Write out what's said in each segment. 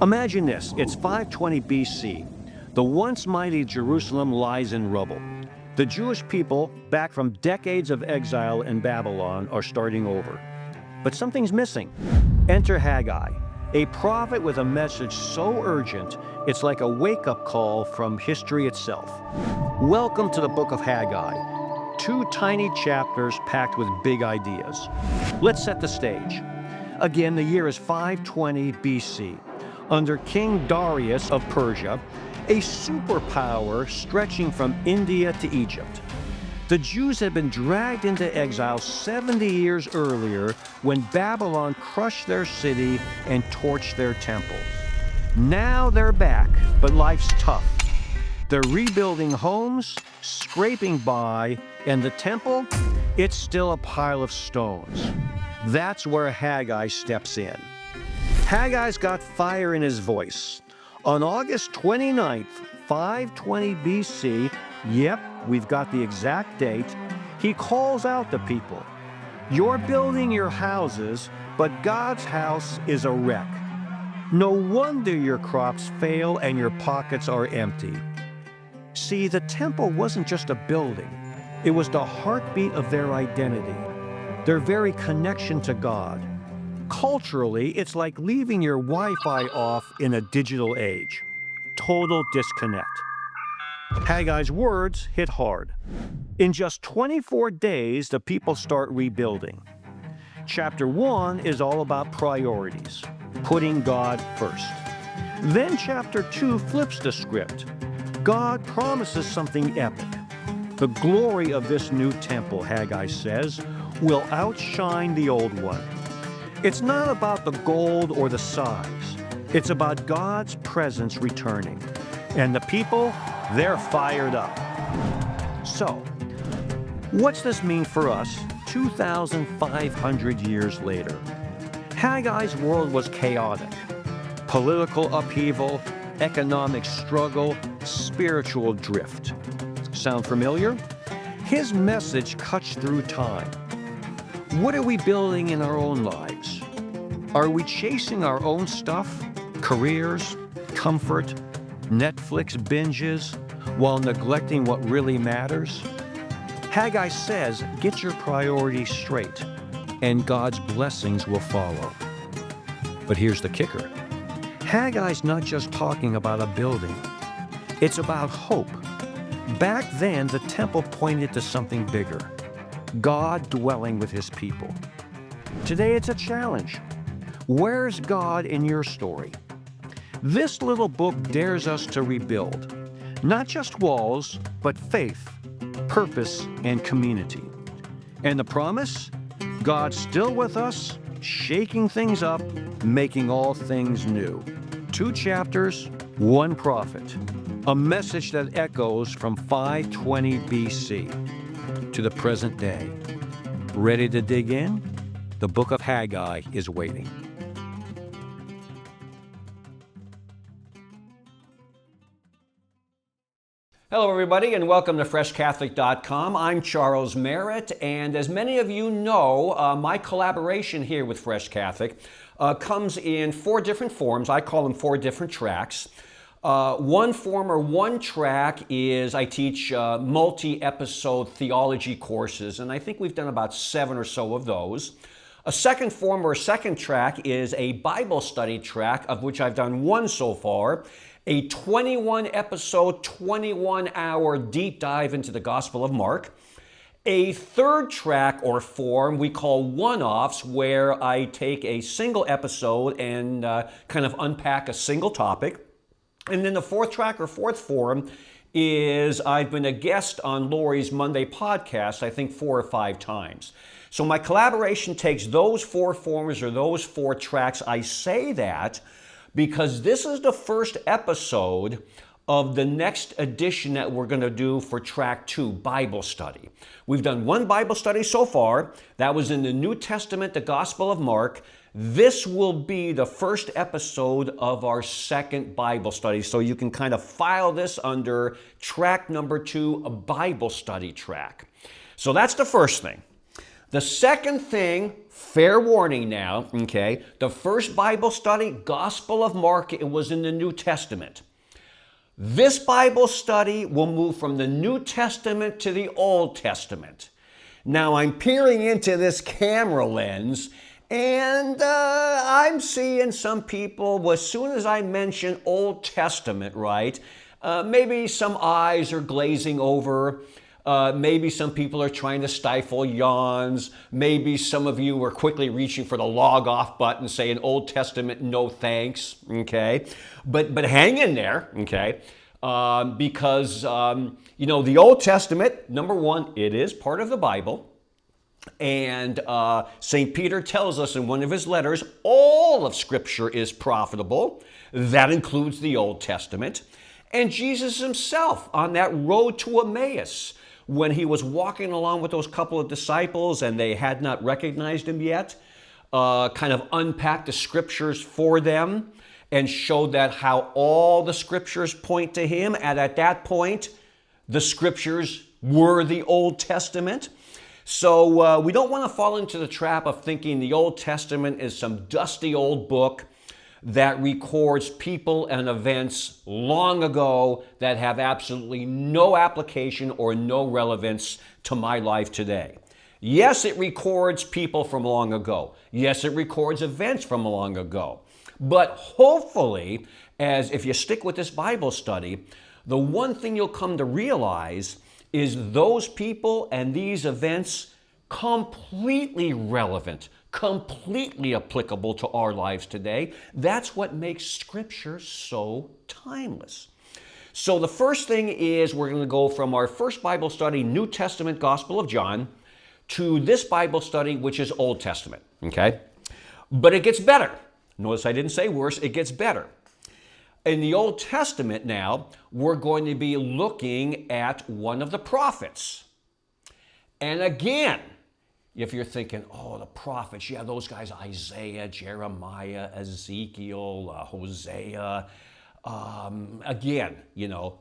Imagine this, it's 520 BC. The once mighty Jerusalem lies in rubble. The Jewish people, back from decades of exile in Babylon, are starting over. But something's missing. Enter Haggai, a prophet with a message so urgent, it's like a wake-up call from history itself. Welcome to the book of Haggai, 2 tiny chapters packed with big ideas. Let's set the stage. Again, the year is 520 BC. Under King Darius of Persia, a superpower stretching from India to Egypt. The Jews had been dragged into exile 70 years earlier when Babylon crushed their city and torched their temple. Now they're back, but life's tough. They're rebuilding homes, scraping by, and the temple, it's still a pile of stones. That's where Haggai steps in. Haggai's got fire in his voice. On August 29th, 520 BC, yep, we've got the exact date, he calls out to people. You're building your houses, but God's house is a wreck. No wonder your crops fail and your pockets are empty. See, the temple wasn't just a building. It was the heartbeat of their identity, their very connection to God. Culturally, it's like leaving your Wi-Fi off in a digital age. Total disconnect. Haggai's words hit hard. In just 24 days, the people start rebuilding. Chapter 1 is all about priorities, putting God first. Then chapter 2 flips the script. God promises something epic. The glory of this new temple, Haggai says, will outshine the old one. It's not about the gold or the size. It's about God's presence returning. And the people, they're fired up. So, what's this mean for us 2,500 years later? Haggai's world was chaotic. Political upheaval, economic struggle, spiritual drift. Sound familiar? His message cuts through time. What are we building in our own lives? Are we chasing our own stuff, careers, comfort, Netflix binges, while neglecting what really matters? Haggai says, get your priorities straight, and God's blessings will follow. But here's the kicker. Haggai's not just talking about a building. It's about hope. Back then, the temple pointed to something bigger. God dwelling with his people. Today it's a challenge. Where's God in your story? This little book dares us to rebuild. Not just walls, but faith, purpose, and community. And the promise? God's still with us, shaking things up, making all things new. 2 chapters, 1 prophet. A message that echoes from 520 BC. To the present day. Ready to dig in? The book of Haggai is waiting. Hello everybody and welcome to FreshCatholic.com. I'm Charles Merritt, and as many of you know, my collaboration here with Fresh Catholic comes in 4 different forms. I call them 4 different tracks. One form or one track is I teach multi-episode theology courses, and I think we've done about 7 or so of those. A second form or second track is a Bible study track, of which I've done 1 so far, a 21-episode, 21-hour deep dive into the Gospel of Mark. A third track or form we call one-offs, where I take a single episode and kind of unpack a single topic. And then the 4th track or 4th form is I've been a guest on Lori's Monday podcast, I think 4 or 5 times. So my collaboration takes those 4 forms or those 4 tracks. I say that because this is the first episode of the next edition that we're going to do for track 2, Bible study. We've done 1 Bible study so far. That was in the New Testament, the Gospel of Mark. This will be the first episode of our 2nd Bible study, so you can kind of file this under track number 2, a Bible study track. So that's the first thing. The second thing, fair warning now, okay, the first Bible study, Gospel of Mark, it was in the New Testament. This Bible study will move from the New Testament to the Old Testament. Now I'm peering into this camera lens and I'm seeing some people, as soon as I mention Old Testament, right, maybe some eyes are glazing over. Maybe some people are trying to stifle yawns. Maybe some of you are quickly reaching for the log off button saying Old Testament, no thanks, okay? But hang in there, okay? Because, the Old Testament, number one, it is part of the Bible. And St. Peter tells us in one of his letters, all of Scripture is profitable. That includes the Old Testament. And Jesus himself on that road to Emmaus, when he was walking along with those couple of disciples and they had not recognized him yet, kind of unpacked the Scriptures for them and showed that how all the Scriptures point to him. And at that point, the Scriptures were the Old Testament. So we don't want to fall into the trap of thinking the Old Testament is some dusty old book that records people and events long ago that have absolutely no application or no relevance to my life today. Yes, it records people from long ago. Yes, it records events from long ago. But hopefully, as if you stick with this Bible study, the one thing you'll come to realize is those people and these events completely relevant, completely applicable to our lives today. That's what makes Scripture so timeless. So the first thing is we're going to go from our first Bible study, New Testament Gospel of John, to this Bible study, which is Old Testament, okay? But it gets better. Notice I didn't say worse, it gets better. In the Old Testament now, we're going to be looking at one of the prophets. And again, if you're thinking, oh, the prophets, yeah, those guys, Isaiah, Jeremiah, Ezekiel, Hosea. Again,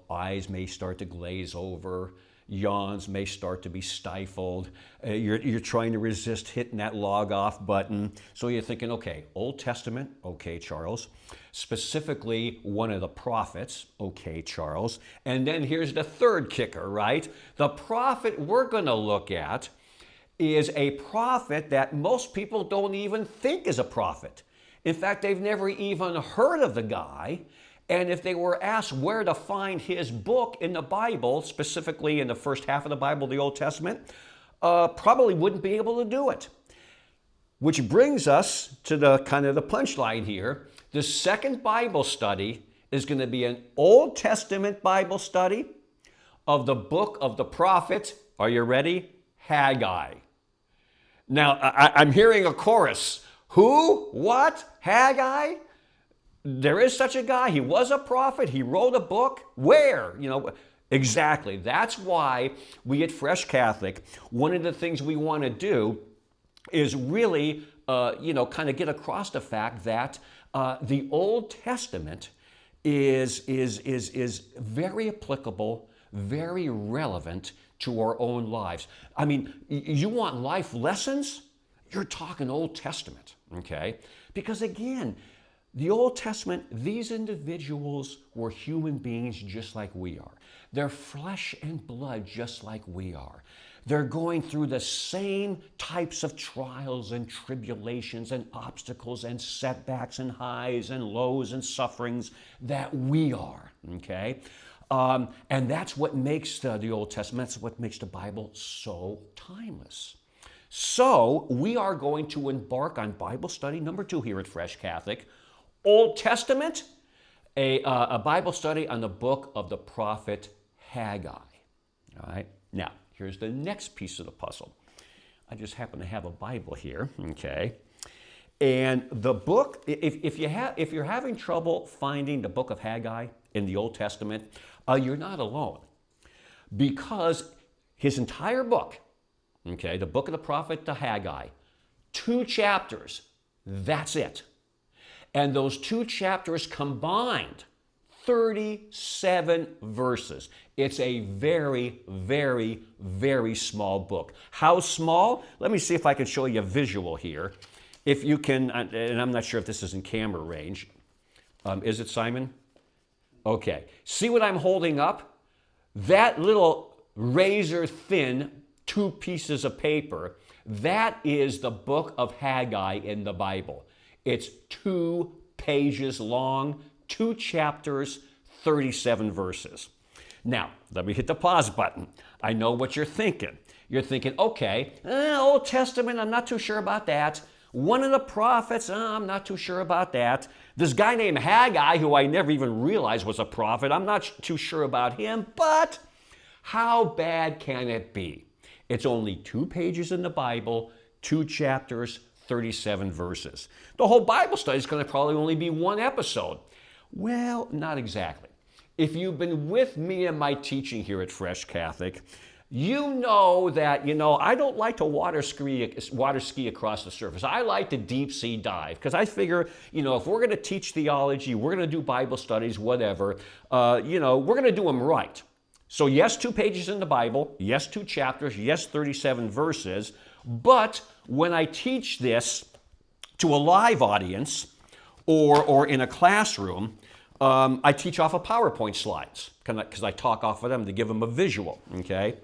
eyes may start to glaze over. Yawns may start to be stifled. You're trying to resist hitting that log off button. So you're thinking, okay, Old Testament, okay, Charles. Specifically, one of the prophets, okay, Charles. And then here's the third kicker, right? The prophet we're going to look at is a prophet that most people don't even think is a prophet. In fact, they've never even heard of the guy. And if they were asked where to find his book in the Bible, specifically in the first half of the Bible, the Old Testament, probably wouldn't be able to do it. Which brings us to the kind of the punchline here. The second Bible study is going to be an Old Testament Bible study of the book of the prophet, are you ready? Haggai. Now, I'm hearing a chorus. Who? What? Haggai? There is such a guy. He was a prophet. He wrote a book. Where? Exactly. That's why we at Fresh Catholic, one of the things we want to do is really, kind of get across the fact that the Old Testament is very applicable, very relevant to our own lives. I mean, you want life lessons? You're talking Old Testament, okay? Because again, the Old Testament, these individuals were human beings just like we are. They're flesh and blood just like we are. They're going through the same types of trials and tribulations and obstacles and setbacks and highs and lows and sufferings that we are, okay? And that's what makes the Old Testament, that's what makes the Bible so timeless. So we are going to embark on Bible study number 2 here at Fresh Catholic. Old Testament, a Bible study on the book of the prophet Haggai. All right. Now, here's the next piece of the puzzle. I just happen to have a Bible here, okay? And the book, if you're having trouble finding the book of Haggai in the Old Testament, you're not alone. Because his entire book, okay, the book of the prophet to Haggai, 2 chapters, that's it. And those 2 chapters combined, 37 verses. It's a very, very, very small book. How small? Let me see if I can show you a visual here. If you can, and I'm not sure if this is in camera range. Is it, Simon? Okay. See what I'm holding up? That little razor thin 2 pieces of paper, that is the book of Haggai in the Bible. It's 2 pages long, 2 chapters, 37 verses. Now, let me hit the pause button. I know what you're thinking. You're thinking, okay, Old Testament, I'm not too sure about that. One of the prophets, I'm not too sure about that. This guy named Haggai, who I never even realized was a prophet, I'm not too sure about him, but how bad can it be? It's only 2 pages in the Bible, 2 chapters, 37 verses. The whole Bible study is going to probably only be 1 episode. Well, not exactly. If you've been with me in my teaching here at Fresh Catholic, you know that, I don't like to water ski across the surface. I like to deep sea dive because I figure, if we're going to teach theology, we're going to do Bible studies, whatever, we're going to do them right. So yes, 2 pages in the Bible, yes, 2 chapters, yes, 37 verses, but when I teach this to a live audience or in a classroom, I teach off of PowerPoint slides because I talk off of them to give them a visual, okay?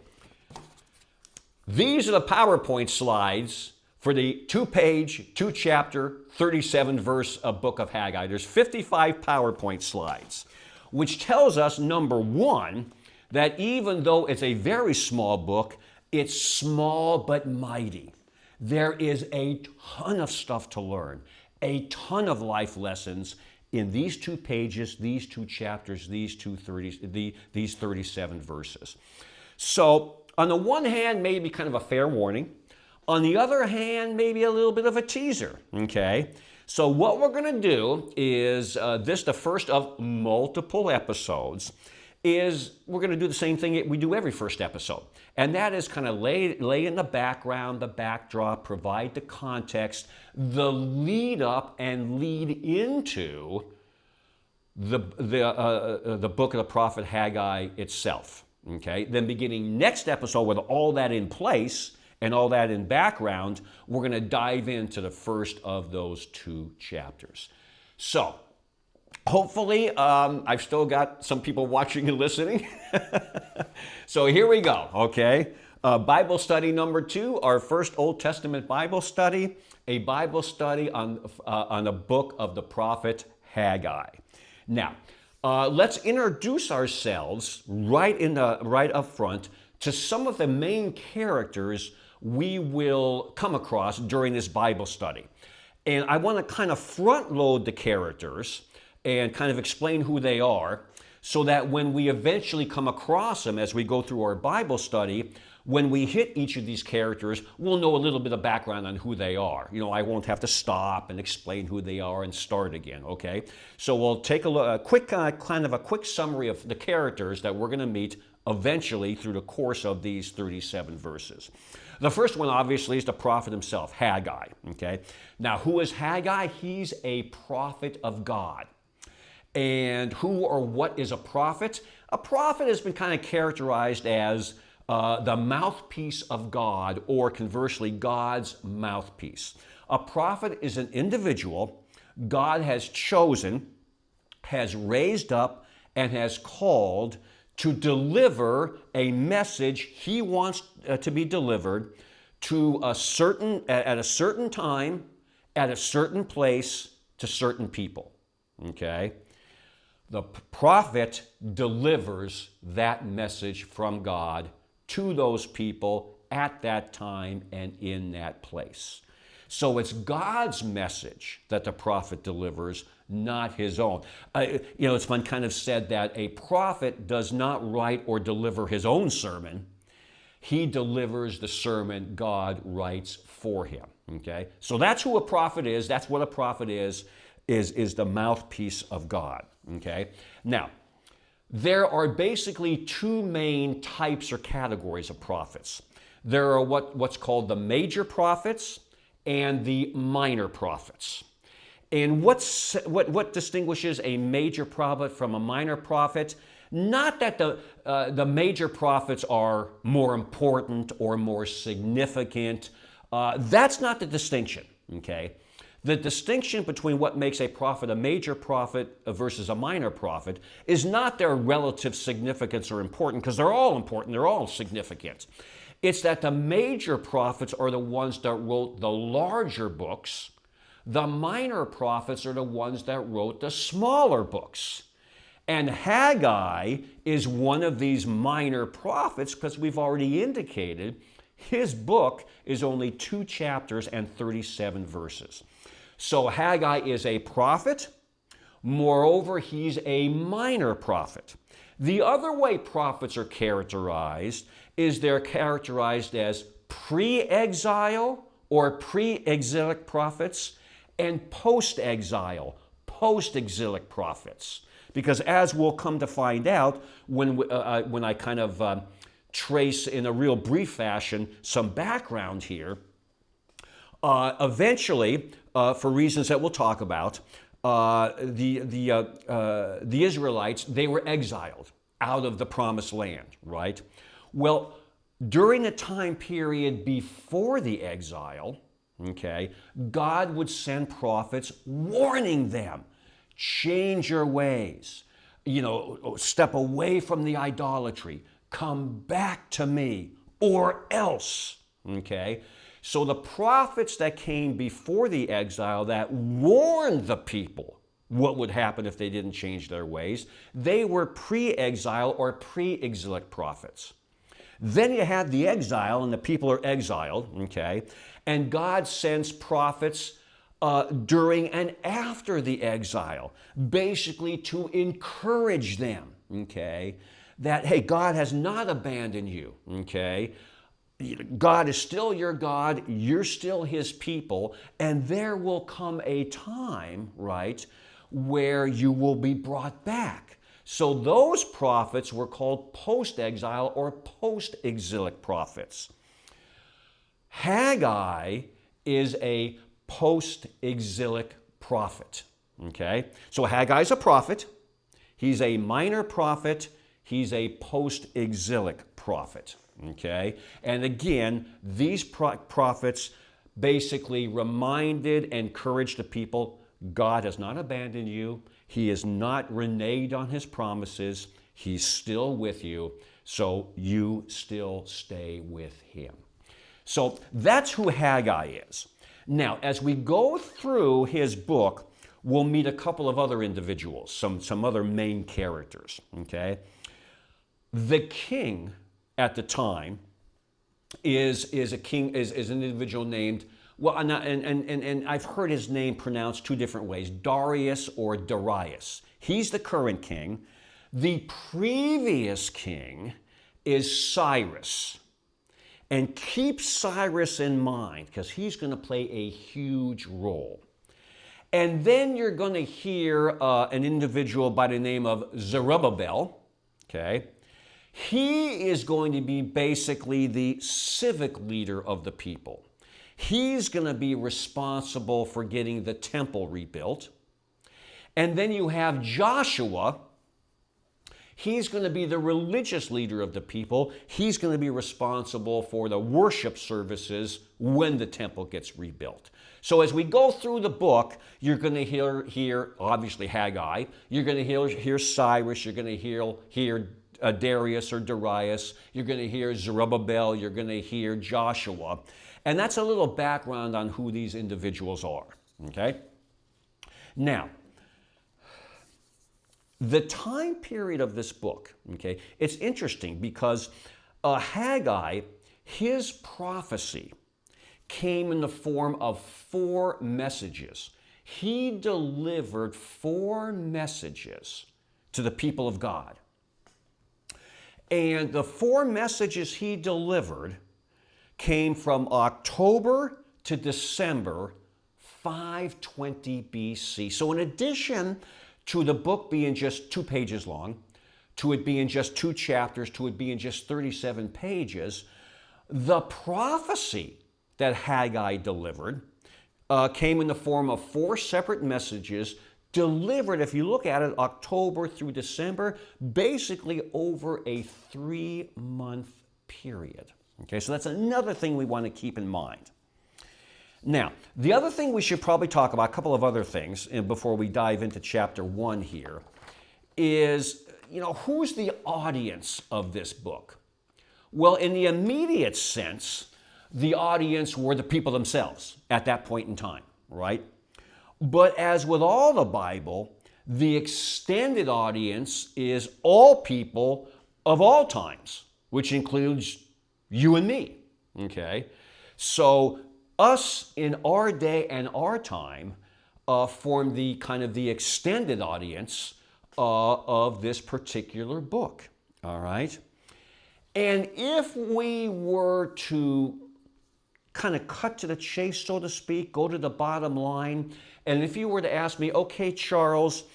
These are the PowerPoint slides for the 2-page, 2-chapter, 37-verse book of Haggai. There's 55 PowerPoint slides, which tells us, number one, that even though it's a very small book, it's small but mighty. There is a ton of stuff to learn, a ton of life lessons in these 2 pages, these 2 chapters, these 37 verses. So, on the one hand, maybe kind of a fair warning. On the other hand, maybe a little bit of a teaser, okay? So what we're going to do is, the first of multiple episodes, is we're going to do the same thing we do every first episode. And that is kind of lay in the background, the backdrop, provide the context, the lead up and lead into the book of the prophet Haggai itself. Okay, then beginning next episode with all that in place and all that in background, we're going to dive into the first of those 2 chapters. So, hopefully, I've still got some people watching and listening. So here we go, okay? Bible study number 2, our first Old Testament Bible study, a Bible study on the book of the prophet Haggai. Now, let's introduce ourselves right up front to some of the main characters we will come across during this Bible study. And I want to kind of front load the characters and kind of explain who they are so that when we eventually come across them as we go through our Bible study, when we hit each of these characters, we'll know a little bit of background on who they are. I won't have to stop and explain who they are and start again, okay? So we'll take a quick summary of the characters that we're going to meet eventually through the course of these 37 verses. The first one, obviously, is the prophet himself, Haggai, okay? Now, who is Haggai? He's a prophet of God. And who or what is a prophet? A prophet has been kind of characterized as the mouthpiece of God, or conversely, God's mouthpiece. A prophet is an individual God has chosen, has raised up, and has called to deliver a message he wants to be delivered to at a certain time, at a certain place, to certain people. Okay? The prophet delivers that message from God to those people at that time and in that place. So it's God's message that the prophet delivers, not his own. It's been kind of said that a prophet does not write or deliver his own sermon. He delivers the sermon God writes for him. Okay? So that's who a prophet is. That's what a prophet is the mouthpiece of God. Okay? Now, there are basically 2 main types or categories of prophets. There are what's called the major prophets and the minor prophets. And what distinguishes a major prophet from a minor prophet? Not that the major prophets are more important or more significant. That's not the distinction, okay? The distinction between what makes a prophet a major prophet versus a minor prophet is not their relative significance or importance, because they're all important, they're all significant. It's that the major prophets are the ones that wrote the larger books. The minor prophets are the ones that wrote the smaller books. And Haggai is one of these minor prophets because we've already indicated his book is only 2 chapters and 37 verses. So Haggai is a prophet. Moreover, he's a minor prophet. The other way prophets are characterized is they're characterized as pre-exile or pre-exilic prophets and post-exile, post-exilic prophets. Because as we'll come to find out when I kind of trace in a real brief fashion some background here, eventually, for reasons that we'll talk about, the Israelites, they were exiled out of the promised land, right? Well, during the time period before the exile, okay, God would send prophets warning them, change your ways, step away from the idolatry, come back to me, or else, okay? So the prophets that came before the exile that warned the people what would happen if they didn't change their ways, they were pre-exile or pre-exilic prophets. Then you have the exile, and the people are exiled, okay? And God sends prophets during and after the exile, basically to encourage them, okay? That, hey, God has not abandoned you, okay? God is still your God, you're still his people, and there will come a time, right, where you will be brought back. So those prophets were called post-exile or post-exilic prophets. Haggai is a post-exilic prophet, okay? So Haggai is a prophet, he's a minor prophet, he's a post-exilic prophet. Okay, and again, these prophets basically reminded, encouraged the people, God has not abandoned you. He is not reneged on his promises. He's still with you, so you still stay with him. So that's who Haggai is. Now, as we go through his book, we'll meet a couple of other individuals, some other main characters. Okay, the king at the time is an individual named, well, and I've heard his name pronounced 2 different ways, Darius or Darius. He's the current king. The previous king is Cyrus. And keep Cyrus in mind because he's going to play a huge role. And then you're going to hear an individual by the name of Zerubbabel, okay? He is going to be basically the civic leader of the people. He's going to be responsible for getting the temple rebuilt. And then you have Joshua. He's going to be the religious leader of the people. He's going to be responsible for the worship services when the temple gets rebuilt. So as we go through the book, you're going to hear obviously Haggai. You're going to hear Cyrus. You're going to hear Darius or Darius, you're going to hear Zerubbabel, you're going to hear Joshua. And that's a little background on who these individuals are, okay? Now, the time period of this book, okay, it's interesting because Haggai, his prophecy came in the form of 4 messages. He delivered 4 messages to the people of God. And the 4 messages he delivered came from October to December 520 BC. So in addition to the book being just 2 pages long, to it being just 2 chapters, to it being just 37 pages, the prophecy that Haggai delivered came in the form of 4 separate messages delivered, if you look at it, October through December, basically over a 3-month period. Okay, so that's another thing we want to keep in mind. Now, the other thing we should probably talk about, a couple of other things before we dive into chapter 1 here, is, who's the audience of this book? Well, in the immediate sense, the audience were the people themselves at that point in time, right? But as with all the Bible, the extended audience is all people of all times, which includes you and me, okay? So us in our day and our time form the kind of the extended audience of this particular book, all right? And if we were to kind of cut to the chase, so to speak, go to the bottom line, and if you were to ask me, okay, Charles,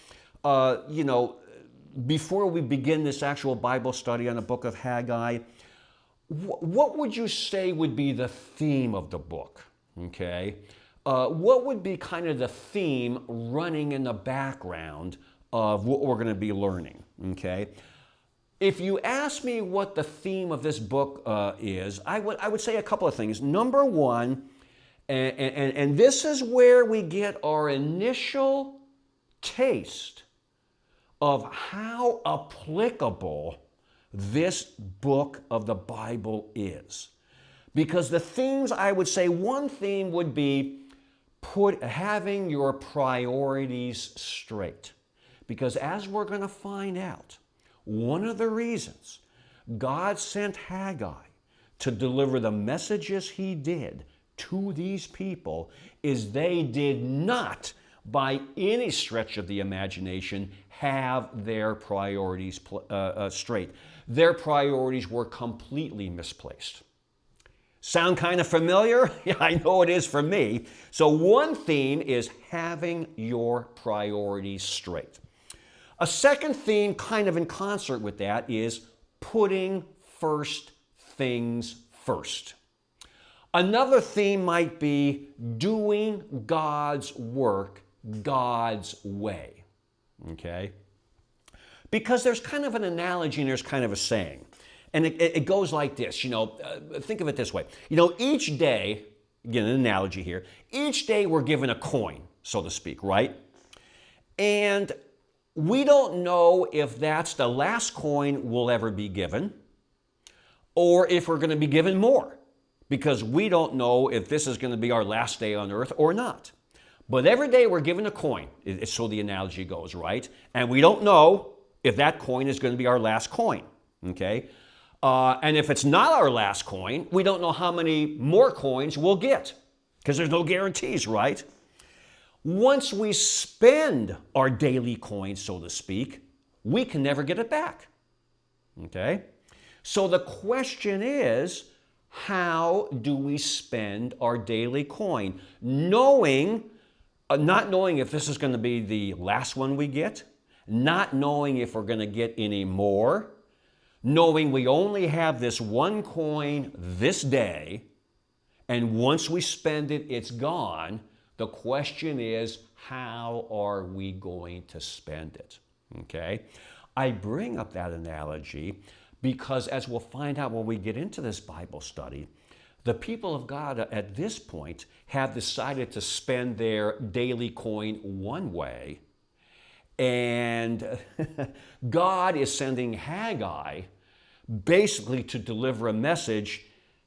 before we begin this actual Bible study on the book of Haggai, what would you say would be the theme of the book? Okay, what would be kind of the theme running in the background of what we're going to be learning? Okay, if you ask me what the theme of this book is, I would say a couple of things. Number one, and this is where we get our initial taste of how applicable this book of the Bible is. Because the themes, I would say one theme would be having your priorities straight. Because as we're going to find out, one of the reasons God sent Haggai to deliver the messages he did to these people is they did not, by any stretch of the imagination, have their priorities straight. Their priorities were completely misplaced. Sound kind of familiar? Yeah, I know it is for me. So one theme is having your priorities straight. A second theme, kind of in concert with that, is putting first things first. Another theme might be doing God's work God's way. Okay? Because there's kind of an analogy and there's kind of a saying. And it goes like this, think of it this way. Each day, again, an analogy here, each day we're given a coin, so to speak, right? And we don't know if that's the last coin we'll ever be given or if we're going to be given more, because we don't know if this is going to be our last day on earth or not. But every day we're given a coin, so the analogy goes, right? And we don't know if that coin is going to be our last coin, okay? And if it's not our last coin, we don't know how many more coins we'll get, because there's no guarantees, right? Once we spend our daily coin, so to speak, we can never get it back, okay? So the question is, how do we spend our daily coin? Not knowing if this is going to be the last one we get, not knowing if we're going to get any more, knowing we only have this one coin this day, and once we spend it, it's gone. The question is, how are we going to spend it? Okay? I bring up that analogy because, as we'll find out when we get into this Bible study, the people of God at this point have decided to spend their daily coin one way, and God is sending Haggai basically to deliver a message.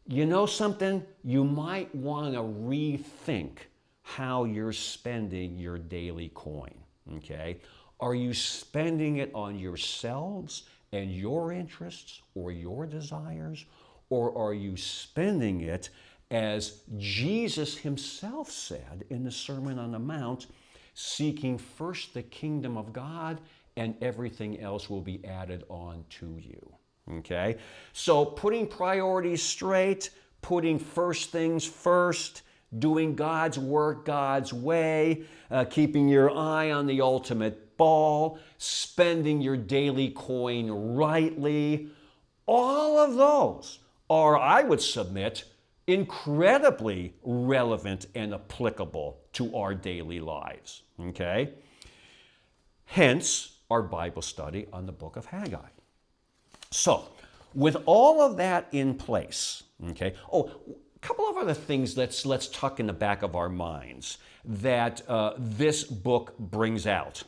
You know something? You might want to rethink how you're spending your daily coin, okay? Are you spending it on yourselves and your interests or your desires? Or are you spending it as Jesus himself said in the Sermon on the Mount, seeking first the kingdom of God and everything else will be added on to you? Okay? So putting priorities straight, putting first things first, doing God's work God's way, keeping your eye on the ultimate ball, spending your daily coin rightly, all of those are, I would submit, incredibly relevant and applicable to our daily lives, okay? Hence, our Bible study on the book of Haggai. So, with all of that in place, okay, a couple of other things let's tuck in the back of our minds that this book brings out.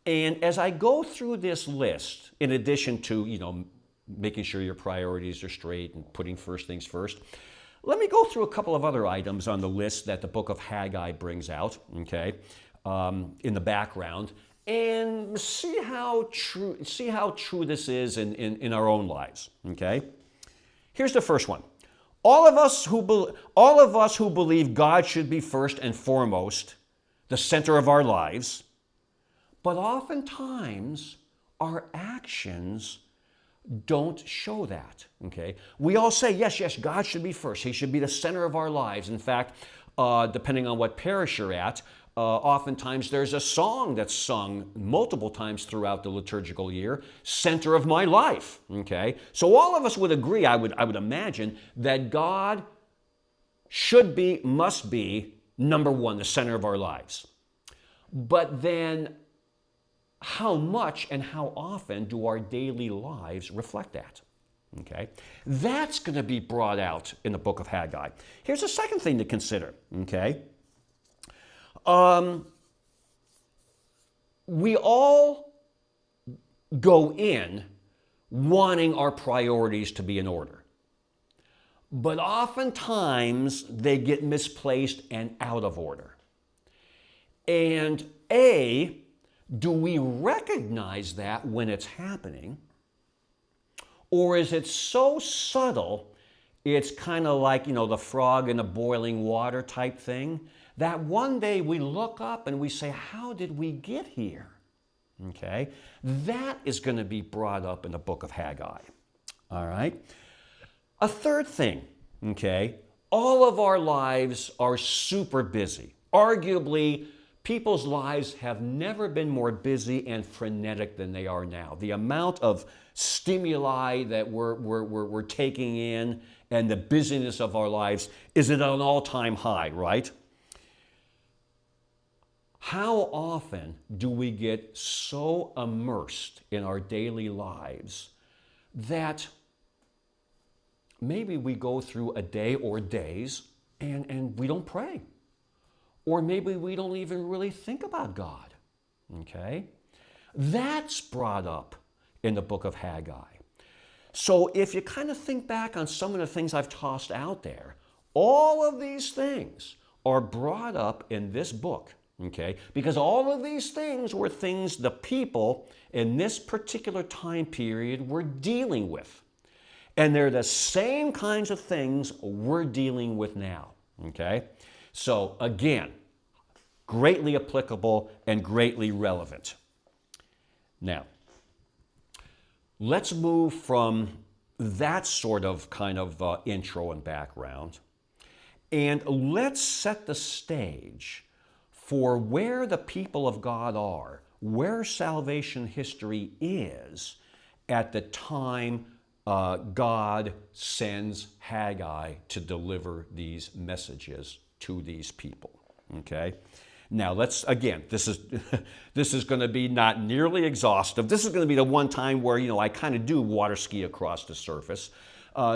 And as I go through this list, in addition to, making sure your priorities are straight and putting first things first, let me go through a couple of other items on the list that the book of Haggai brings out, okay, in the background, and see how true this is in our own lives, okay? Here's the first one. All of us who believe God should be first and foremost, the center of our lives, but oftentimes our actions don't show that, okay? We all say, yes, God should be first. He should be the center of our lives. In fact, depending on what parish you're at, oftentimes there's a song that's sung multiple times throughout the liturgical year, center of my life, okay? So all of us would agree, I would imagine, that God must be number one, the center of our lives. But then how much and how often do our daily lives reflect that? Okay? That's going to be brought out in the book of Haggai. Here's a second thing to consider, okay? We all go in wanting our priorities to be in order. But oftentimes they get misplaced and out of order. And do we recognize that when it's happening? Or is it so subtle, it's kind of like, the frog in the boiling water type thing, that one day we look up and we say, how did we get here? Okay? That is going to be brought up in the book of Haggai. All right? A third thing, okay? All of our lives are super busy. Arguably, people's lives have never been more busy and frenetic than they are now. The amount of stimuli that we're taking in and the busyness of our lives is at an all-time high, right? How often do we get so immersed in our daily lives that maybe we go through a day or days and we don't pray? Or maybe we don't even really think about God, okay? That's brought up in the book of Haggai. So if you kind of think back on some of the things I've tossed out there, all of these things are brought up in this book, okay? Because all of these things were things the people in this particular time period were dealing with. And they're the same kinds of things we're dealing with now, okay? So again, greatly applicable and greatly relevant. Now, let's move from that sort of kind of intro and background, and let's set the stage for where the people of God are, where salvation history is at the time God sends Haggai to deliver these messages to these people, okay? Now, this is going to be not nearly exhaustive. This is going to be the one time where, I kind of do water ski across the surface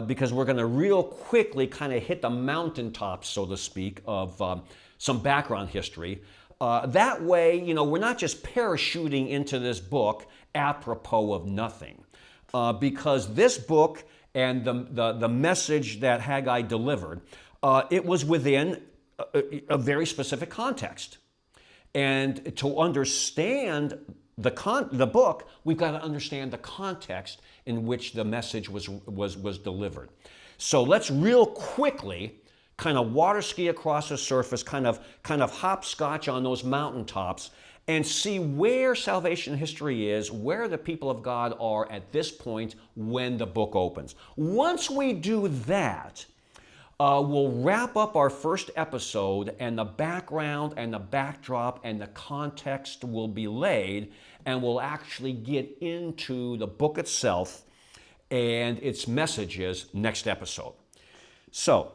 because we're going to real quickly kind of hit the mountaintops, so to speak, of some background history. That way, we're not just parachuting into this book apropos of nothing. Because this book and the message that Haggai delivered, it was within a very specific context. And to understand the book, we've got to understand the context in which the message was delivered. So let's real quickly kind of water ski across the surface, kind of hopscotch on those mountaintops, and see where salvation history is, where the people of God are at this point when the book opens. Once we do that, we'll wrap up our first episode, and the background and the backdrop and the context will be laid, and we'll actually get into the book itself and its messages next episode. So,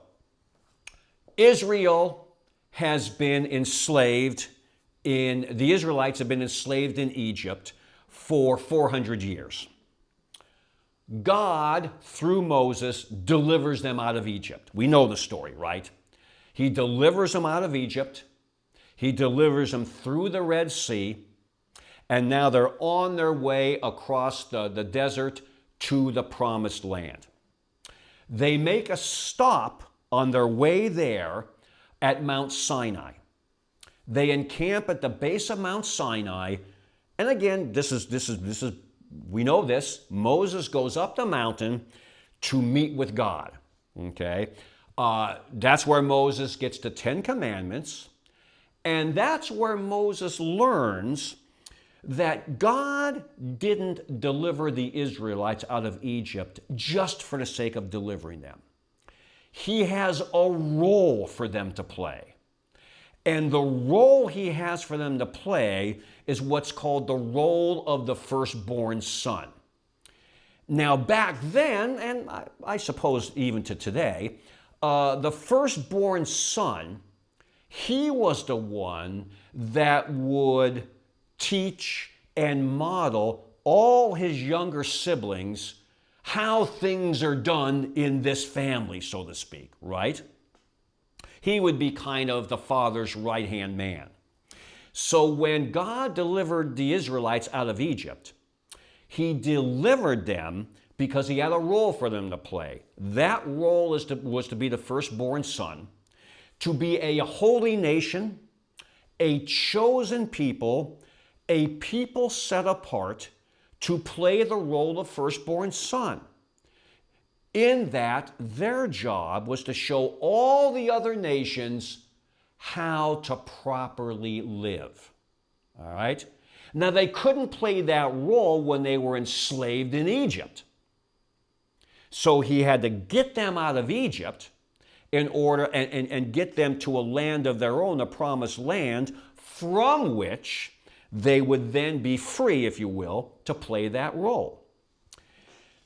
Israel has been enslaved the Israelites have been enslaved in Egypt for 400 years. God, through Moses, delivers them out of Egypt. We know the story, right? He delivers them out of Egypt. He delivers them through the Red Sea. And now they're on their way across the desert to the Promised Land. They make a stop on their way there at Mount Sinai. They encamp at the base of Mount Sinai. And again, this is we know this. Moses goes up the mountain to meet with God. Okay? That's where Moses gets the 10 Commandments. And that's where Moses learns that God didn't deliver the Israelites out of Egypt just for the sake of delivering them. He has a role for them to play. And the role he has for them to play is what's called the role of the firstborn son. Now, back then, and I suppose even to today, the firstborn son, he was the one that would teach and model all his younger siblings how things are done in this family, so to speak, right? He would be kind of the father's right-hand man. So when God delivered the Israelites out of Egypt, he delivered them because he had a role for them to play. That role was to be the firstborn son, to be a holy nation, a chosen people, a people set apart to play the role of firstborn son. In that, their job was to show all the other nations how to properly live. All right? Now, they couldn't play that role when they were enslaved in Egypt. So he had to get them out of Egypt in order and get them to a land of their own, a promised land, from which they would then be free, if you will, to play that role.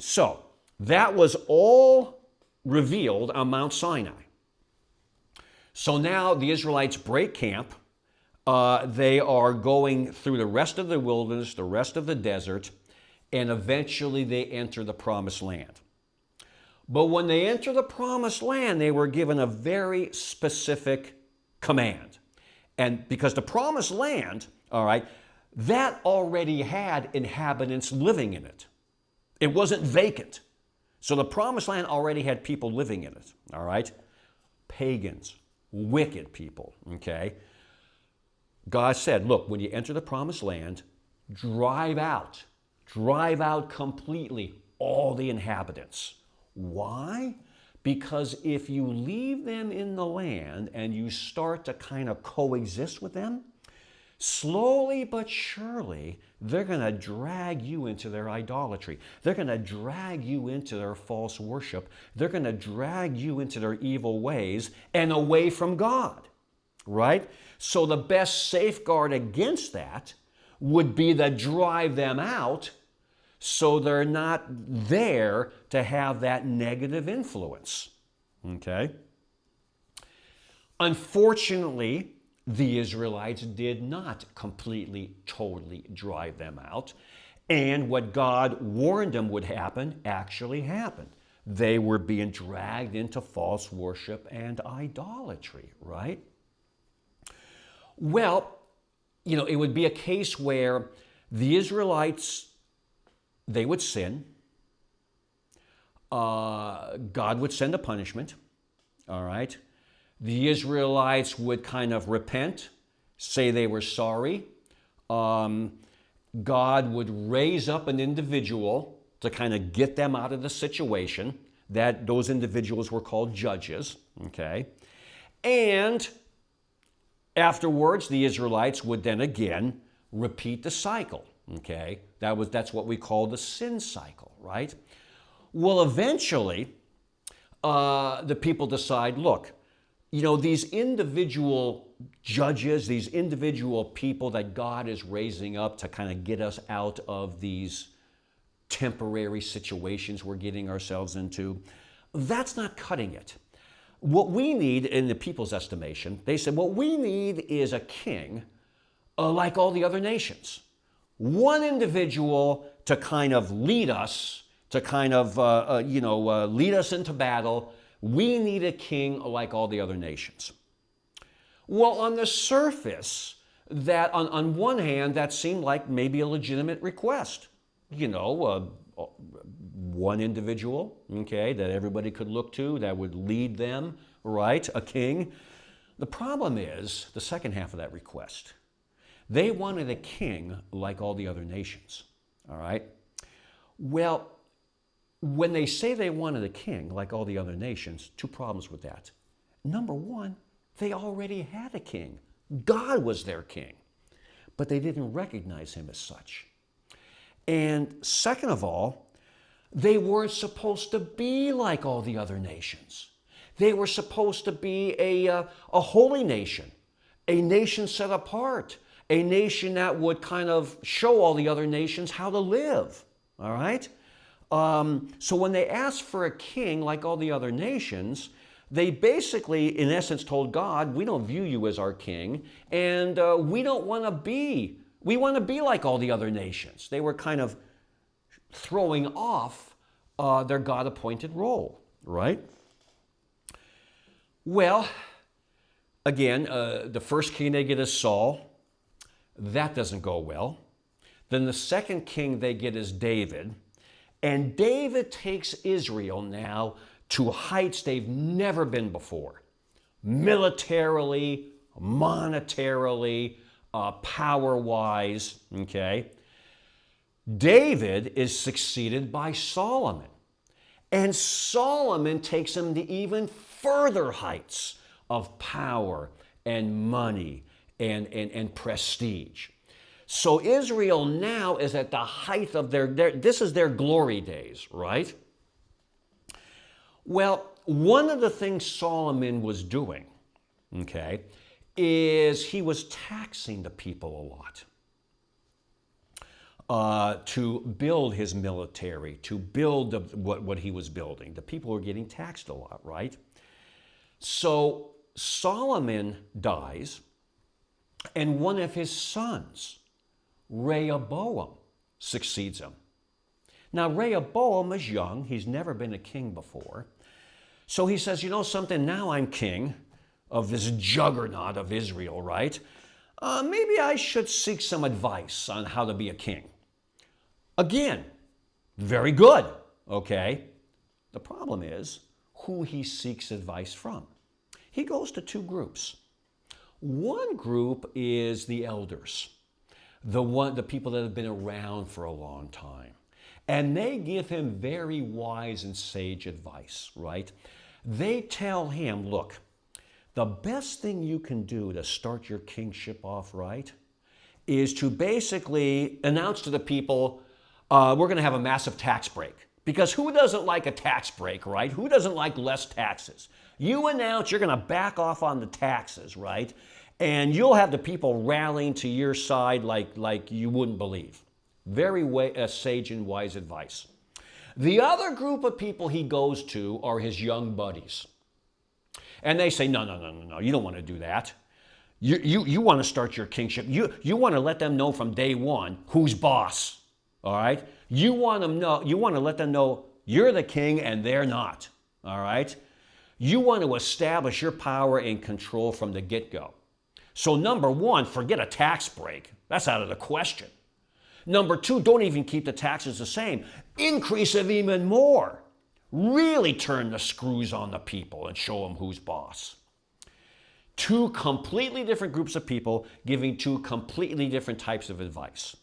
So, that was all revealed on Mount Sinai. So now the Israelites break camp. They are going through the rest of the wilderness, the rest of the desert, and eventually they enter the Promised Land. But when they enter the Promised Land, they were given a very specific command. And because the Promised Land, all right, that already had inhabitants living in it. It wasn't vacant. So the Promised Land already had people living in it, all right? Pagans, wicked people, okay? God said, look, when you enter the Promised Land, drive out completely all the inhabitants. Why? Because if you leave them in the land and you start to kind of coexist with them, slowly but surely, they're going to drag you into their idolatry. They're going to drag you into their false worship. They're going to drag you into their evil ways and away from God, right? So the best safeguard against that would be to drive them out so they're not there to have that negative influence, okay? Unfortunately, the Israelites did not completely, totally drive them out. And what God warned them would happen actually happened. They were being dragged into false worship and idolatry, right? Well, you know, it would be a case where the Israelites, they would sin. God would send a punishment, all right? The Israelites would kind of repent, say they were sorry. God would raise up an individual to kind of get them out of the situation. Those individuals were called judges, okay? And afterwards, the Israelites would then again repeat the cycle, okay? That's what we call the sin cycle, right? Well, eventually, the people decide, look, you know, these individual judges, these individual people that God is raising up to kind of get us out of these temporary situations we're getting ourselves into, that's not cutting it. what we need, in the people's estimation, they said, what we need is a king like all the other nations. One individual to kind of lead us, to kind of, lead us into battle. We need a king like all the other nations. Well, on the surface, that on one hand, that seemed like maybe a legitimate request. One individual, okay, that everybody could look to, that would lead them, right? A king. The problem is the second half of that request. They wanted a king like all the other nations, all right? Well, when they say they wanted a king like all the other nations, two problems with that. Number one, they already had a king. God was their king, but they didn't recognize him as such. And second of all, they weren't supposed to be like all the other nations. They were supposed to be a holy nation, a nation set apart, a nation that would kind of show all the other nations how to live, all right? So when they asked for a king like all the other nations, they basically, in essence, told God, we don't view you as our king, and we want to be like all the other nations. They were kind of throwing off their God-appointed role, right? Well, again, the first king they get is Saul. That doesn't go well. Then the second king they get is David. And David takes Israel now to heights they've never been before. Militarily, monetarily, power-wise, okay? David is succeeded by Solomon. And Solomon takes him to even further heights of power and money and prestige. So Israel now is at the height of this is their glory days, right? Well, one of the things Solomon was doing, okay, is he was taxing the people a lot to build his military, to build what he was building. The people were getting taxed a lot, right? So Solomon dies, and one of his sons, Rehoboam, succeeds him. Now, Rehoboam is young. He's never been a king before. So he says, you know something, now I'm king of this juggernaut of Israel, right? Maybe I should seek some advice on how to be a king. Again, very good, okay? The problem is who he seeks advice from. He goes to two groups. One group is the elders, the people that have been around for a long time. And they give him very wise and sage advice, right? They tell him, look, the best thing you can do to start your kingship off right is to basically announce to the people, we're going to have a massive tax break. Because who doesn't like a tax break, right? Who doesn't like less taxes? You announce you're going to back off on the taxes, right? And you'll have the people rallying to your side like you wouldn't believe. Very sage and wise advice. The other group of people he goes to are his young buddies. And they say, no, you don't want to do that. You want to start your kingship. You want to let them know from day one who's boss, all right? You want to let them know you're the king and they're not, all right? You want to establish your power and control from the get-go. So number one, forget a tax break. That's out of the question. Number two, don't even keep the taxes the same. Increase them even more. Really turn the screws on the people and show them who's boss. Two completely different groups of people giving two completely different types of advice.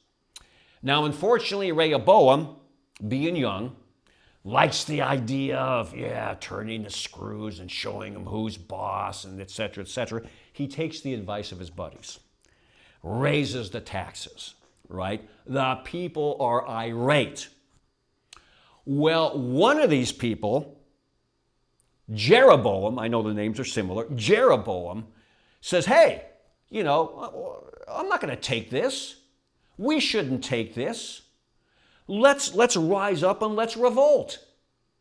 Now, unfortunately, Rehoboam, being young, likes the idea of, turning the screws and showing them who's boss and et cetera, et cetera. He takes the advice of his buddies, raises the taxes, right? The people are irate. Well, one of these people, Jeroboam, I know the names are similar, Jeroboam says, hey, I'm not going to take this. We shouldn't take this. Let's rise up and let's revolt,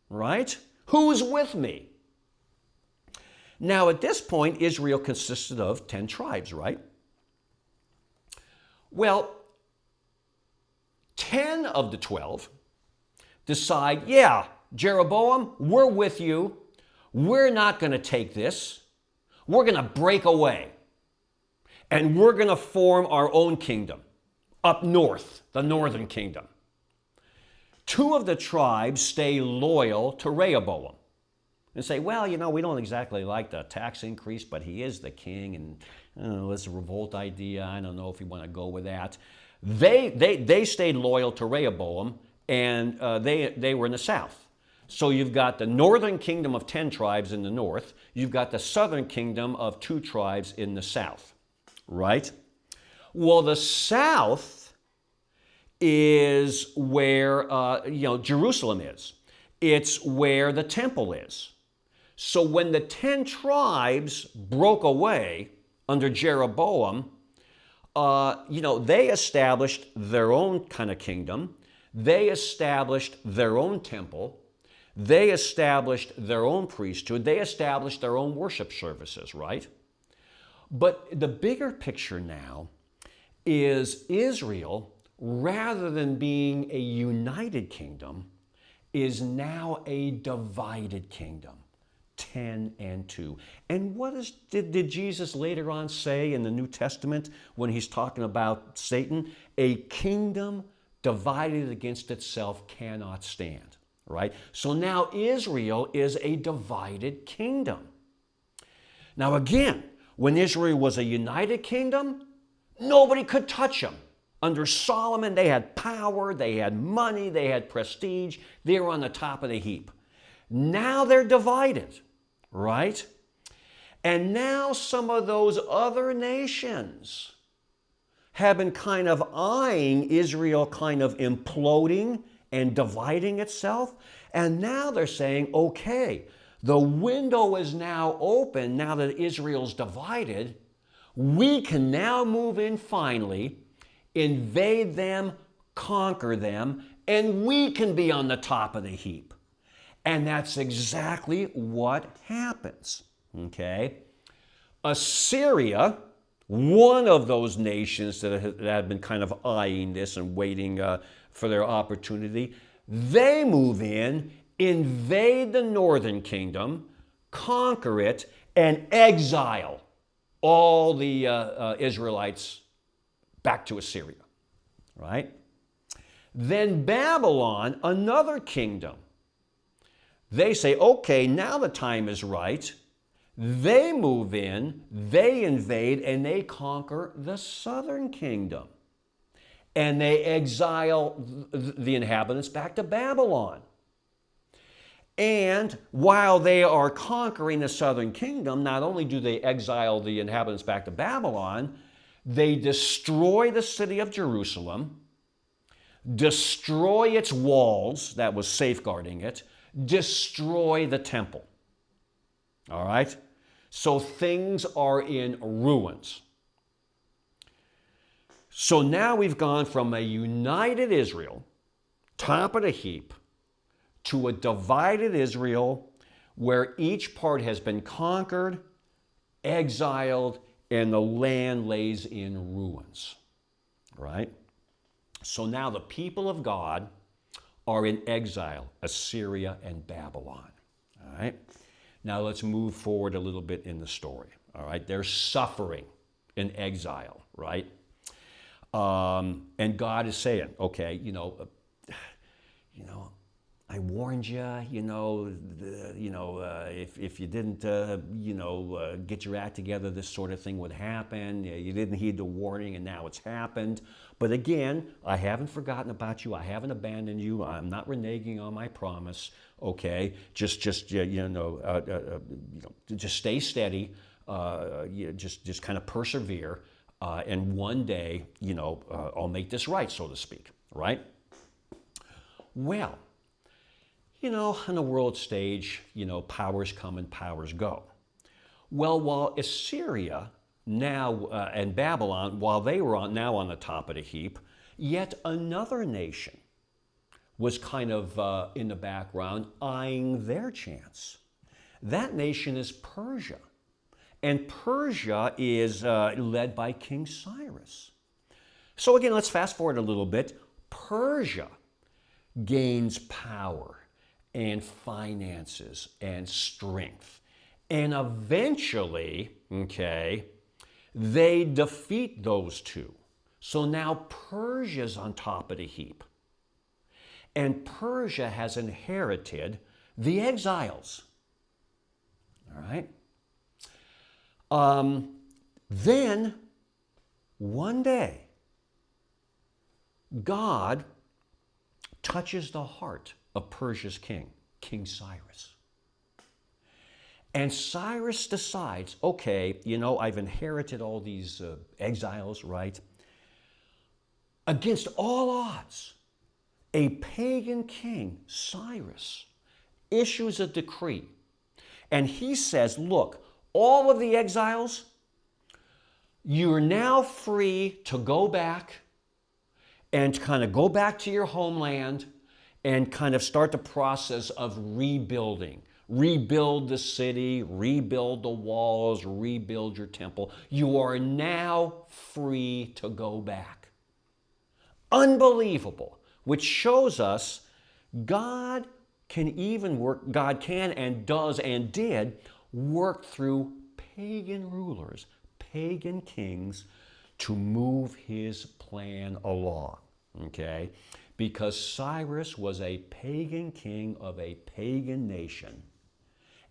right? Who's with me? Now, at this point, Israel consisted of 10 tribes, right? Well, 10 of the 12 decide, yeah, Jeroboam, we're with you. We're not going to take this. We're going to break away. And we're going to form our own kingdom up north, the northern kingdom. 2 of the tribes stay loyal to Rehoboam and say, well, we don't exactly like the tax increase, but he is the king, and it's a revolt idea. I don't know if we want to go with that. They stayed loyal to Rehoboam, and they were in the south. So you've got the northern kingdom of 10 tribes in the north. You've got the southern kingdom of 2 tribes in the south, right? Well, the south is where Jerusalem is. It's where the temple is. So when the 10 tribes broke away under Jeroboam, they established their own kind of kingdom. They established their own temple. They established their own priesthood. They established their own worship services, right? But the bigger picture now is Israel, rather than being a united kingdom, is now a divided kingdom, 10 and 2. And what did Jesus later on say in the New Testament when he's talking about Satan? A kingdom divided against itself cannot stand, right? So now Israel is a divided kingdom. Now again, when Israel was a united kingdom, nobody could touch them. Under Solomon, they had power, they had money, they had prestige. They were on the top of the heap. Now they're divided, right? And now some of those other nations have been kind of eyeing Israel kind of imploding and dividing itself. And now they're saying, okay, the window is now open now that Israel's divided. We can now move in finally, invade them, conquer them, and we can be on the top of the heap. And that's exactly what happens, okay? Assyria, one of those nations that have been kind of eyeing this and waiting for their opportunity, they move in, invade the northern kingdom, conquer it, and exile all the Israelites back to Assyria, right? Then Babylon, another kingdom, they say, okay, now the time is right. They move in, they invade, and they conquer the southern kingdom. And they exile the inhabitants back to Babylon. And while they are conquering the southern kingdom, not only do they exile the inhabitants back to Babylon, they destroy the city of Jerusalem, destroy its walls that was safeguarding it, destroy the temple. All right? So things are in ruins. So now we've gone from a united Israel, top of the heap, to a divided Israel where each part has been conquered, exiled, and the land lays in ruins. Right? So now the people of God are in exile, Assyria and Babylon. All right? Now let's move forward a little bit in the story. All right? They're suffering in exile, right? And God is saying, okay, I warned you, if you didn't, get your act together, this sort of thing would happen. You didn't heed the warning, and now it's happened. But again, I haven't forgotten about you. I haven't abandoned you. I'm not reneging on my promise. Okay, just stay steady. Just kind of persevere, and one day, I'll make this right, so to speak. Right? Well. On the world stage, powers come and powers go. Well, while Assyria now and Babylon, while they were now on the top of the heap, yet another nation was kind of in the background eyeing their chance. That nation is Persia. And Persia is led by King Cyrus. So again, let's fast forward a little bit. Persia gains power and finances and strength. And eventually, okay, they defeat those two. So now Persia's on top of the heap. And Persia has inherited the exiles. All right? Then, one day, God touches the heart of Persia's king, King Cyrus. And Cyrus decides, okay, you know, I've inherited all these exiles, right? Against all odds, a pagan king, Cyrus, issues a decree. And he says, look, all of the exiles, you're now free to go back and kind of go back to your homeland and kind of start the process of rebuilding. Rebuild the city, rebuild the walls, rebuild your temple. You are now free to go back. Unbelievable, which shows us God can even work, God can and does and did work through pagan rulers, pagan kings to move his plan along, okay? Because Cyrus was a pagan king of a pagan nation,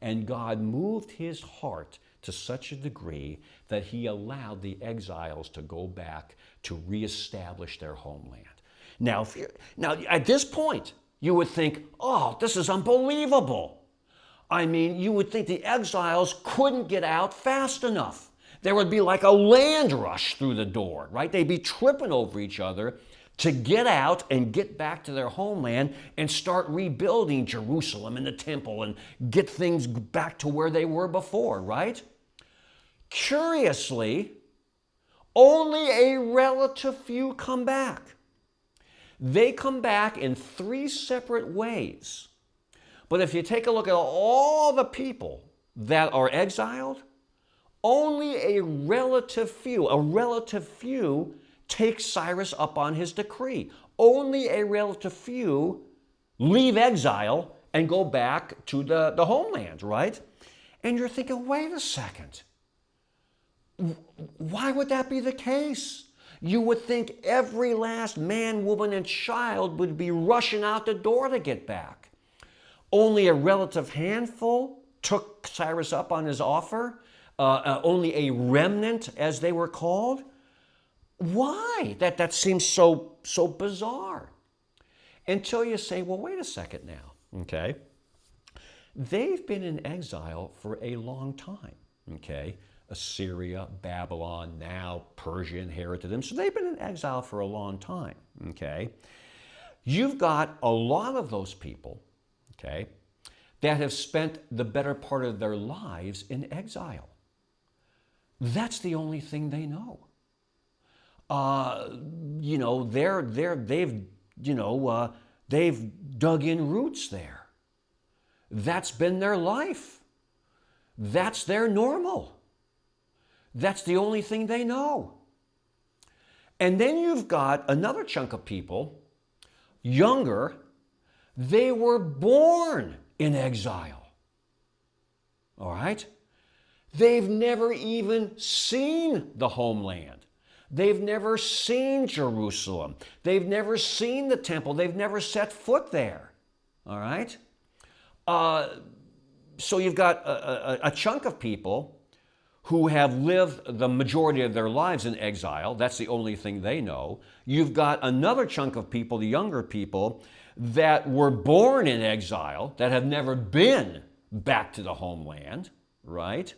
and God moved his heart to such a degree that he allowed the exiles to go back to reestablish their homeland. Now, at this point, you would think, oh, this is unbelievable. I mean, you would think the exiles couldn't get out fast enough. There would be like a land rush through the door, right? They'd be tripping over each other to get out and get back to their homeland and start rebuilding Jerusalem and the temple and get things back to where they were before, right? Curiously, only a relative few come back. They come back in 3 separate ways. But if you take a look at all the people that are exiled, only a relative few take Cyrus up on his decree. Only a relative few leave exile and go back to the homeland, right? And you're thinking, wait a second. Why would that be the case? You would think every last man, woman, and child would be rushing out the door to get back. Only a relative handful took Cyrus up on his offer. Only a remnant, as they were called. Why? That seems so bizarre. Until you say, well, wait a second now, okay? They've been in exile for a long time, okay? Assyria, Babylon, now Persia inherited them. So they've been in exile for a long time, okay? You've got a lot of those people, okay, that have spent the better part of their lives in exile. That's the only thing they know. They've dug in roots there. That's been their life. That's their normal. That's the only thing they know. And then you've got another chunk of people, younger, they were born in exile. All right? They've never even seen the homeland. They've never seen Jerusalem. They've never seen the temple. They've never set foot there. All right? So you've got a chunk of people who have lived the majority of their lives in exile. That's the only thing they know. You've got another chunk of people, the younger people, that were born in exile, that have never been back to the homeland, right?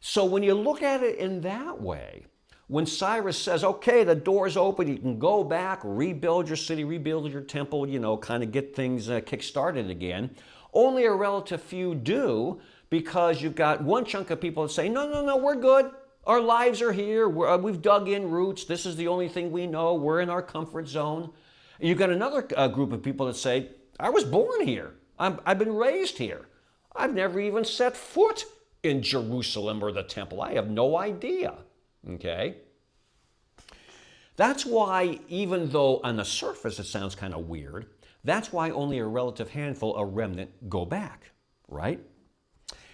So when you look at it in that way, when Cyrus says, okay, the door's open, you can go back, rebuild your city, rebuild your temple, kind of get things kick-started again, only a relative few do, because you've got one chunk of people that say, no, we're good. Our lives are here. We've dug in roots. This is the only thing we know. We're in our comfort zone. And you've got another group of people that say, I was born here. I've been raised here. I've never even set foot in Jerusalem or the temple? I have no idea. Okay? That's why, even though on the surface it sounds kind of weird, that's why only a relative handful, a remnant, go back, right?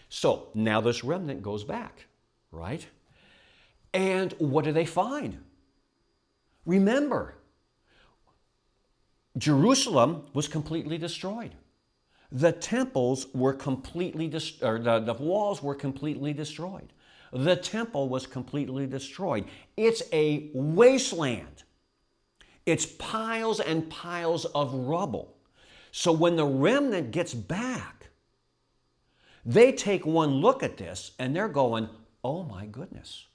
So now this remnant goes back, right? And what do they find? Remember, Jerusalem was completely destroyed. The temples were completely the walls were completely destroyed. The temple was completely destroyed. It's a wasteland. It's piles and piles of rubble. So when the remnant gets back, they take one look at this and they're going, oh my goodness.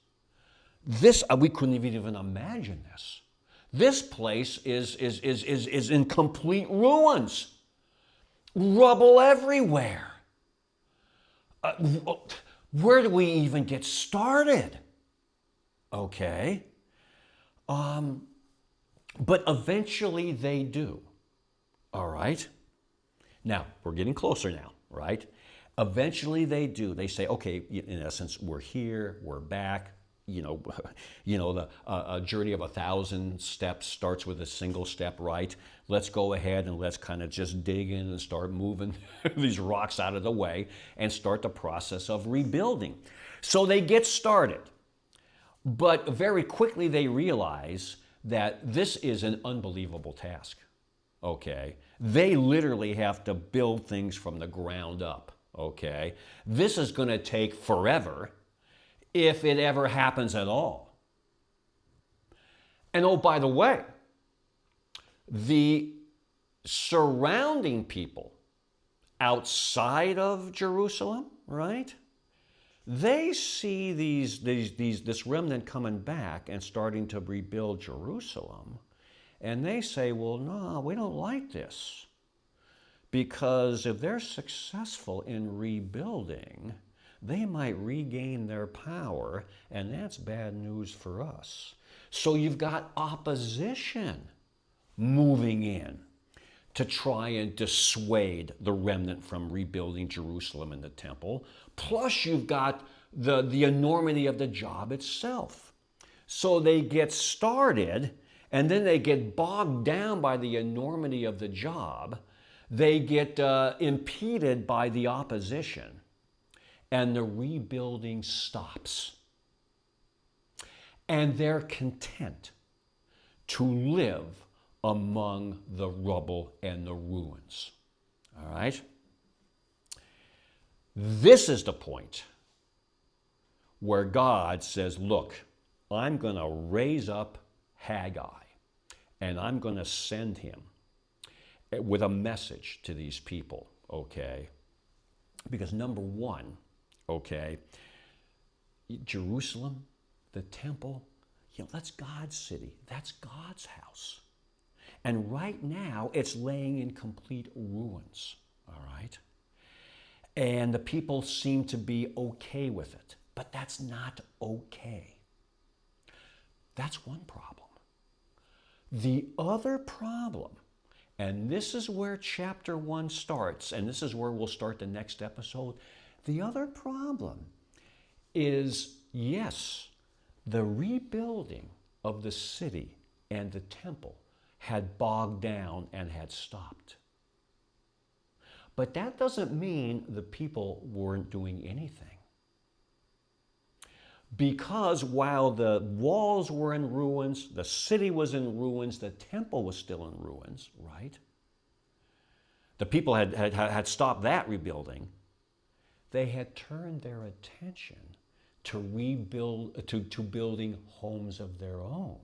This, we couldn't even imagine this. This place is in complete ruins. Rubble everywhere. Where do we even get started? Okay. But eventually they do. All right? Now, we're getting closer now, right? Eventually they do. They say, okay, in essence, we're here, we're back. A journey of 1,000 steps starts with a single step, right? Let's go ahead and let's kind of just dig in and start moving these rocks out of the way and start the process of rebuilding. So they get started. But very quickly they realize that this is an unbelievable task, okay? They literally have to build things from the ground up, okay? This is going to take forever, if it ever happens at all. And oh, by the way, the surrounding people outside of Jerusalem, right? They see this remnant coming back and starting to rebuild Jerusalem. And they say, well, no, we don't like this. Because if they're successful in rebuilding, they might regain their power, and that's bad news for us. So you've got opposition moving in to try and dissuade the remnant from rebuilding Jerusalem and the temple. Plus you've got the enormity of the job itself. So they get started, and then they get bogged down by the enormity of the job. They get impeded by the opposition. And the rebuilding stops. And they're content to live among the rubble and the ruins. All right? This is the point where God says, look, I'm going to raise up Haggai, and I'm going to send him with a message to these people, okay? Because number one, okay, Jerusalem, the temple, that's God's city. That's God's house. And right now, it's laying in complete ruins, all right? And the people seem to be okay with it. But that's not okay. That's one problem. The other problem, and this is where chapter 1 starts, and this is where we'll start the next episode. The other problem is, yes, the rebuilding of the city and the temple had bogged down and had stopped. But that doesn't mean the people weren't doing anything. Because while the walls were in ruins, the city was in ruins, the temple was still in ruins, right? The people had stopped that rebuilding. They had turned their attention to building homes of their own.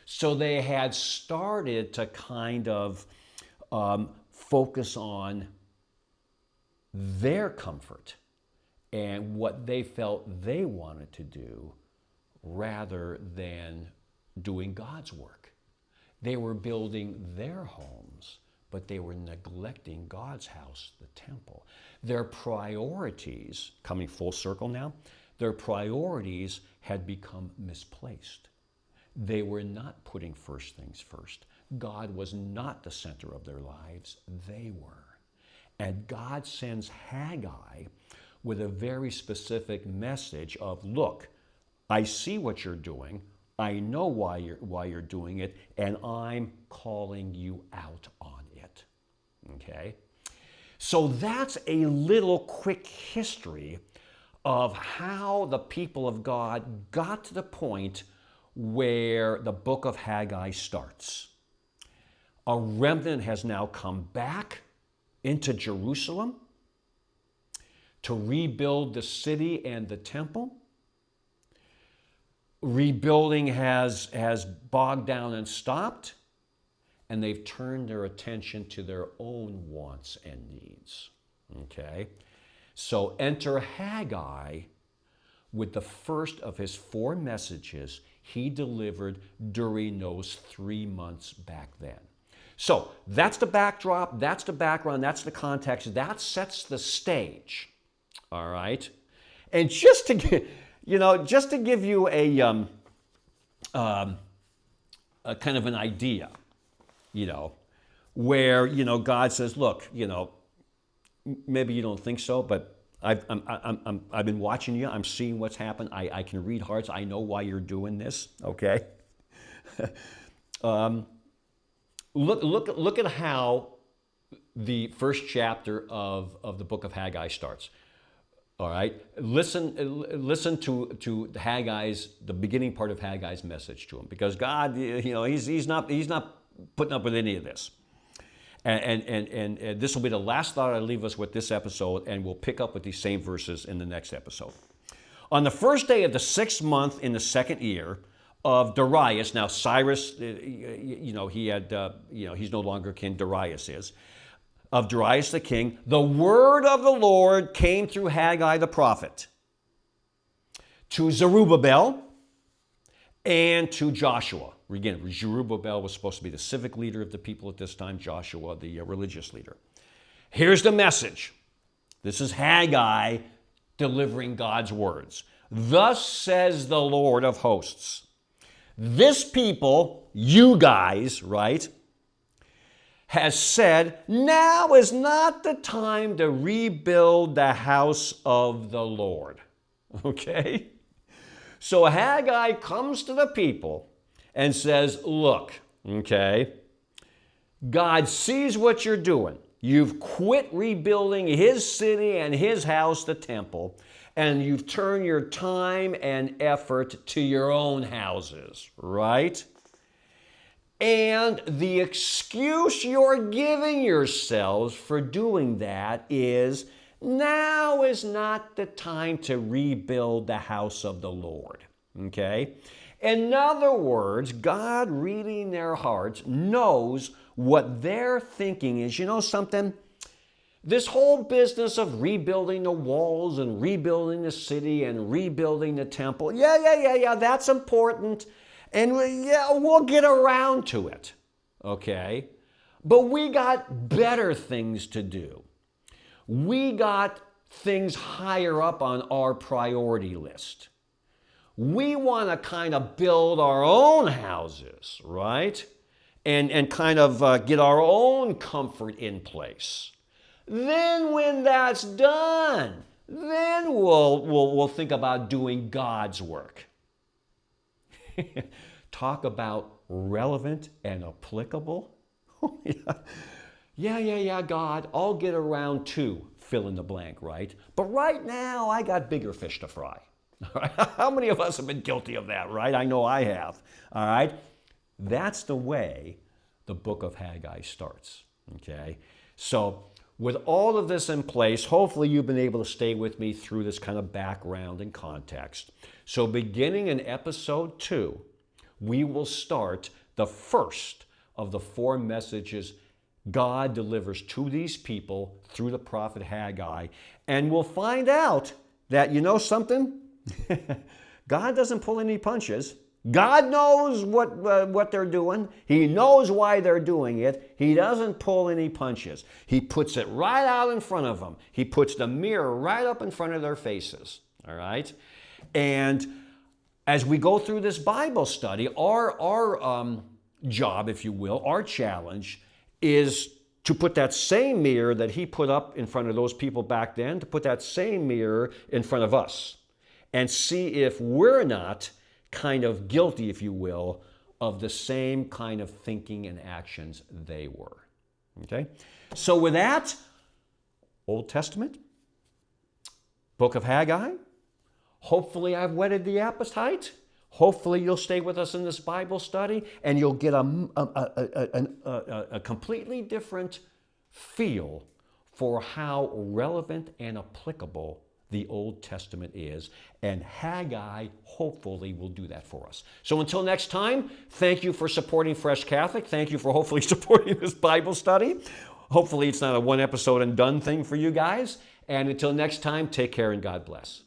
So they had started to kind of focus on their comfort and what they felt they wanted to do rather than doing God's work. They were building their homes, but they were neglecting God's house, the temple. Their priorities, coming full circle now, their priorities had become misplaced. They were not putting first things first. God was not the center of their lives. They were. And God sends Haggai with a very specific message of, look, I see what you're doing. I know why you're doing it, and I'm calling you out on it. Okay? So that's a little quick history of how the people of God got to the point where the book of Haggai starts. A remnant has now come back into Jerusalem to rebuild the city and the temple. Rebuilding has bogged down and stopped, and they've turned their attention to their own wants and needs. Okay? So enter Haggai with the first of his 4 messages he delivered during those 3 months back then. So that's the backdrop, that's the background, that's the context, that sets the stage. All right? And just to give you a kind of an idea, where, God says, look, maybe you don't think so, but I've been watching you. I'm seeing what's happened. I can read hearts. I know why you're doing this. Okay. Look at how the first chapter of the book of Haggai starts. All right. Listen to the beginning part of Haggai's message to him, because God, he's not putting up with any of this. And this will be the last thought I leave us with this episode, and we'll pick up with these same verses in the next episode. On the first day of the 6th month in the 2nd year of Darius, now Cyrus, he had, he's no longer king, Darius is, of Darius the king, the word of the Lord came through Haggai the prophet to Zerubbabel and to Joshua. Again, Zerubbabel was supposed to be the civic leader of the people at this time, Joshua, the religious leader. Here's the message. This is Haggai delivering God's words. Thus says the Lord of hosts. This people, you guys, right, has said, now is not the time to rebuild the house of the Lord. Okay? So Haggai comes to the people and says, look, okay, God sees what you're doing. You've quit rebuilding his city and his house, the temple, and you've turned your time and effort to your own houses, right? And the excuse you're giving yourselves for doing that is, now is not the time to rebuild the house of the Lord. Okay? In other words, God, reading their hearts, knows what they're thinking is, you know something? This whole business of rebuilding the walls and rebuilding the city and rebuilding the temple, yeah, that's important. And we'll get around to it, okay? But we got better things to do. We got things higher up on our priority list. We want to kind of build our own houses, right? And kind of get our own comfort in place. Then when that's done, then we'll think about doing God's work. Talk about relevant and applicable. Yeah, God, I'll get around to fill in the blank, right? But right now, I got bigger fish to fry. All right? How many of us have been guilty of that, right? I know I have. All right? That's the way the book of Haggai starts, okay? So with all of this in place, hopefully you've been able to stay with me through this kind of background and context. So beginning in episode 2, we will start the first of the 4 messages God delivers to these people through the prophet Haggai. And we'll find out that, you know something? God doesn't pull any punches. God knows what they're doing. He knows why they're doing it. He doesn't pull any punches. He puts it right out in front of them. He puts the mirror right up in front of their faces. All right? And as we go through this Bible study, our job, if you will, our challenge is to put that same mirror that he put up in front of those people back then, to put that same mirror in front of us and see if we're not kind of guilty, if you will, of the same kind of thinking and actions they were. Okay? So with that, Old Testament, book of Haggai, hopefully I've whetted the appetite. Hopefully you'll stay with us in this Bible study and you'll get a completely different feel for how relevant and applicable the Old Testament is. And Haggai hopefully will do that for us. So until next time, thank you for supporting Fresh Catholic. Thank you for hopefully supporting this Bible study. Hopefully it's not a one episode and done thing for you guys. And until next time, take care and God bless.